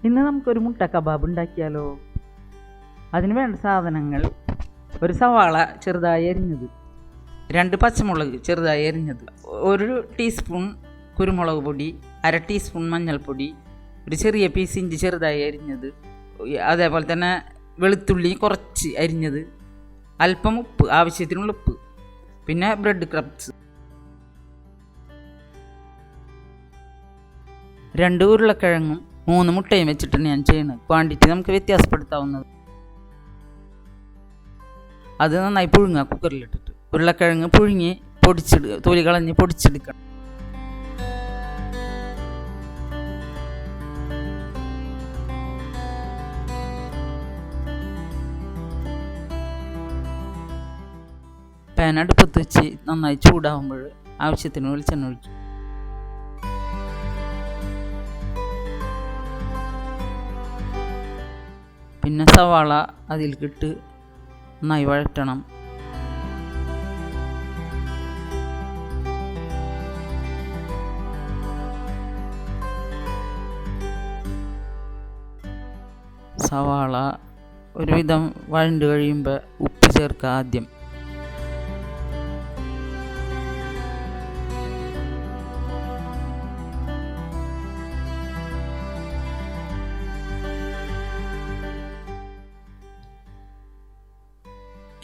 ഇന്ന് നമുക്കൊരു മുട്ട കബാബ് ഉണ്ടാക്കിയാലോ? അതിന് വേണ്ട സാധനങ്ങൾ: ഒരു സവാള ചെറുതായി അരിഞ്ഞത്, 2 പച്ചമുളക് ചെറുതായി അരിഞ്ഞത്, 1 ടീസ്പൂൺ കുരുമുളക് പൊടി, 1/2 ടീസ്പൂൺ മഞ്ഞൾപ്പൊടി, ഒരു ചെറിയ പീസ് ഇഞ്ചി ചെറുതായി അരിഞ്ഞത്, അതേപോലെ തന്നെ വെളുത്തുള്ളി കുറച്ച് അരിഞ്ഞത്, അല്പം ഉപ്പ്, ആവശ്യത്തിനുള്ള ഉപ്പ്, പിന്നെ ബ്രെഡ് ക്രംബ്സ്, 2 ഉരുളക്കിഴങ്ങും 3 മുട്ടയും വെച്ചിട്ടാണ് ഞാൻ ചെയ്യുന്നത്. ക്വാണ്ടിറ്റി നമുക്ക് വ്യത്യാസപ്പെടുത്താവുന്നത്. അത് നന്നായി പുഴുങ്ങുക കുക്കറിലിട്ടിട്ട്. ഉരുളക്കിഴങ്ങ് പുഴുങ്ങി തൊലി കളഞ്ഞ് പൊടിച്ചെടുക്കണം. പാൻ അടുപ്പത്ത് വെച്ച് നന്നായി ചൂടാകുമ്പോൾ ആവശ്യത്തിന് വെളിച്ചെണ്ണ ഒഴിക്കും. പിന്നെ സവാള അതിൽക്കിട്ട് നന്നായി വഴറ്റണം. സവാള ഒരുവിധം വഴണ്ട് കഴിയുമ്പോൾ ഉപ്പ് ചേർക്കുക ആദ്യം.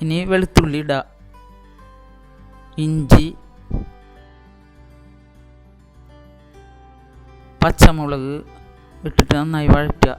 ഇനി വെളുത്തുള്ളി ഇടുക, ഇഞ്ചി, പച്ചമുളക് ഇട്ടിട്ട് നന്നായി വഴറ്റുക.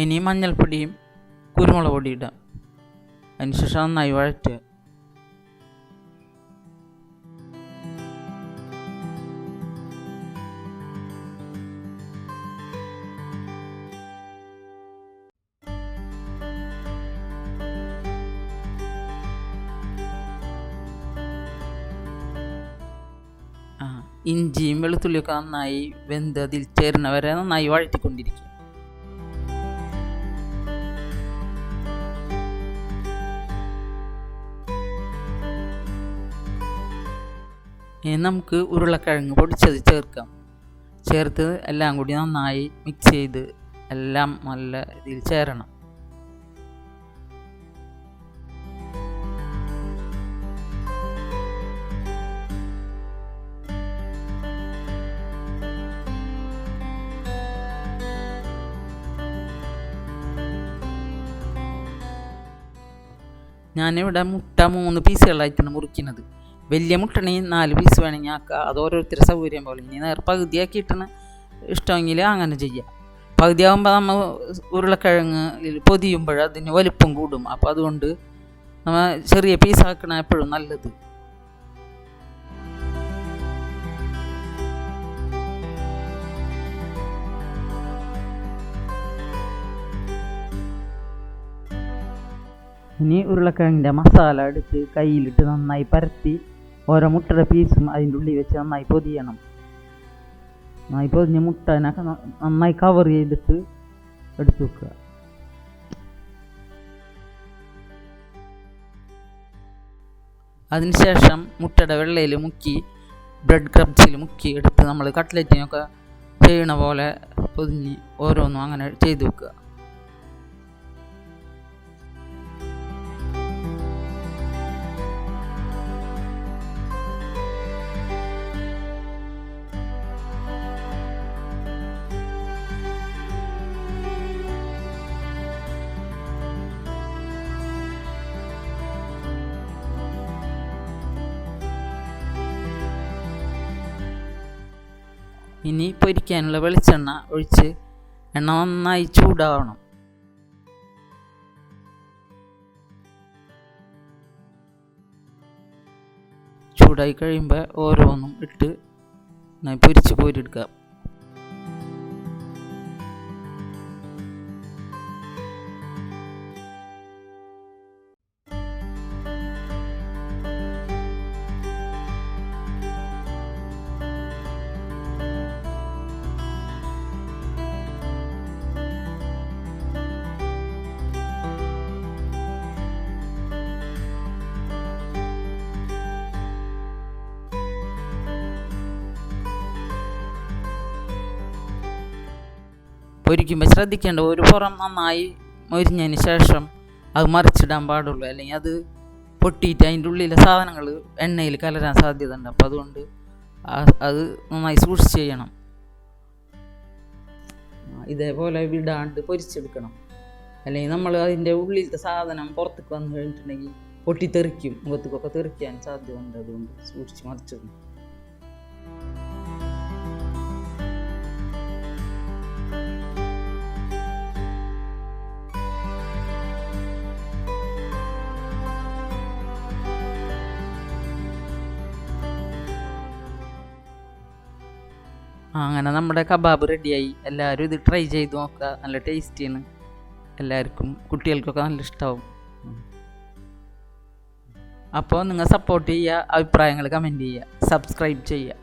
ഇനി മഞ്ഞൾപ്പൊടിയും കുരുമുളക് പൊടി ഇടാം. അതിനുശേഷം നന്നായി വഴറ്റുക. ഇഞ്ചിയും വെളുത്തുള്ളിയൊക്കെ നന്നായി വെന്ത് അതിൽ ചേരുന്നവരെ നന്നായി വഴറ്റിക്കൊണ്ടിരിക്കുക. ഇനി നമുക്ക് ഉരുളക്കിഴങ്ങ് പൊടിച്ചത് ചേർക്കാം. ചേർത്ത് എല്ലാം കൂടി നന്നായി മിക്സ് ചെയ്ത് എല്ലാം നല്ല ഇതിൽ ചേരണം. ഞാനിവിടെ മുട്ട 3 പീസുകളായിട്ടാണ് മുറിക്കുന്നത്. വലിയ മുട്ടണെങ്കിൽ 4 പീസ് വേണമെങ്കിൽ ആക്കുക. അത് ഓരോരുത്തരുടെ സൗകര്യം പോലെ. ഇനി പകുതിയാക്കിയിട്ടാണ് ഇഷ്ടമെങ്കിൽ അങ്ങനെ ചെയ്യാം. പകുതിയാകുമ്പോൾ നമ്മൾ ഉരുളക്കിഴങ്ങ് പൊതിയുമ്പോൾ അതിന് വലിപ്പം കൂടും. അപ്പോൾ അതുകൊണ്ട് നമ്മൾ ചെറിയ പീസാക്കണം എപ്പോഴും നല്ലത്. ഇനി ഉരുളക്കിഴങ്ങിൻ്റെ മസാല എടുത്ത് കയ്യിലിട്ട് നന്നായി പരത്തി ഓരോ മുട്ടയുടെ പീസും അതിൻ്റെ ഉള്ളിൽ വെച്ച് നന്നായി പൊതിയണം. നന്നായി പൊതിഞ്ഞ മുട്ടനൊക്കെ നന്നായി കവർ ചെയ്തിട്ട് എടുത്തു വെക്കുക. അതിനുശേഷം മുട്ടയുടെ വെള്ളയിൽ മുക്കി ബ്രെഡ് ക്രംബ്സിൽ മുക്കി എടുത്ത് നമ്മൾ കട്ട്ലറ്റിനൊക്കെ ചെയ്യണ പോലെ പൊതിഞ്ഞ് ഓരോന്നും അങ്ങനെ ചെയ്തു വെക്കുക. ഇനി പൊരിക്കാനുള്ള വെളിച്ചെണ്ണ ഒഴിച്ച് എണ്ണ നന്നായി ചൂടാവണം. ചൂടായി കഴിയുമ്പോൾ ഓരോന്നും ഇട്ട് പൊരിച്ച് കോരിയെടുക്കുക. പൊരിക്കുമ്പോൾ ശ്രദ്ധിക്കേണ്ട, ഒരു പുറം നന്നായി മൊരിഞ്ഞതിന് ശേഷം അത് മറിച്ചിടാൻ പാടുള്ളൂ, അല്ലെങ്കിൽ അത് പൊട്ടിയിട്ട് അതിൻ്റെ ഉള്ളിലെ സാധനങ്ങൾ എണ്ണയിൽ കലരാൻ സാധ്യത ഉണ്ട്. അപ്പോൾ അതുകൊണ്ട് അത് നന്നായി സൂക്ഷിച്ച് ചെയ്യണം. ഇതേപോലെ വിടാണ്ട് പൊരിച്ചെടുക്കണം, അല്ലെങ്കിൽ നമ്മൾ അതിൻ്റെ ഉള്ളിലത്തെ സാധനം പുറത്തേക്ക് വന്നു കഴിഞ്ഞിട്ടുണ്ടെങ്കിൽ പൊട്ടിത്തെറിക്കും, മുഖത്തേക്കൊക്കെ തെറിക്കാൻ സാധ്യത ഉണ്ട്. അതുകൊണ്ട് സൂക്ഷിച്ച് മറിച്ചിടണം. അങ്ങനെ നമ്മുടെ കബാബ് റെഡിയായി. എല്ലാവരും ഇത് ട്രൈ ചെയ്ത് നോക്കുക, നല്ല ടേസ്റ്റിയാണ്. എല്ലാവർക്കും, കുട്ടികൾക്കൊക്കെ നല്ല ഇഷ്ടമാവും. അപ്പോൾ നിങ്ങൾ സപ്പോർട്ട് ചെയ്യുക, അഭിപ്രായങ്ങൾ കമൻറ്റ് ചെയ്യുക, സബ്സ്ക്രൈബ് ചെയ്യുക.